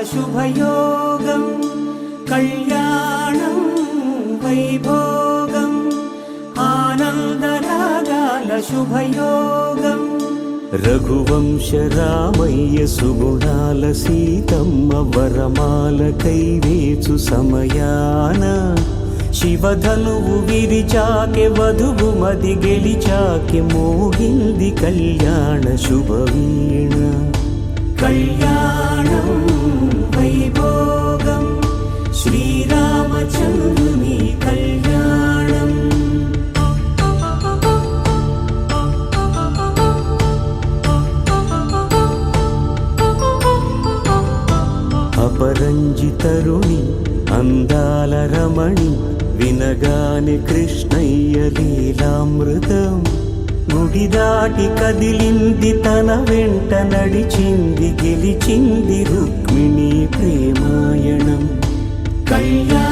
శుభయోగం కళ్యాణం వైభోగం ఆనందరాగాల శుభయోగం రఘువంశ రామయ్య సుగుణాల సీతమ్మ వరమాల కైవేచు సమయాన శివధనువు విరిచాకె వధువు మది గెలిచాకె మోగింది కళ్యాణ శుభవీణ కళ్యాణం వైభోగం శ్రీరామచంద్రుని కళ్యాణం అపరంజి తరుణి అందాల రమణి వినగాని కృష్ణయ్య లీలామృతం గుడి దాటి కదిలింది తన వెంట నడిచింది గెలిచింది రుక్మిణి ప్రేమాయణం కళ్యాణ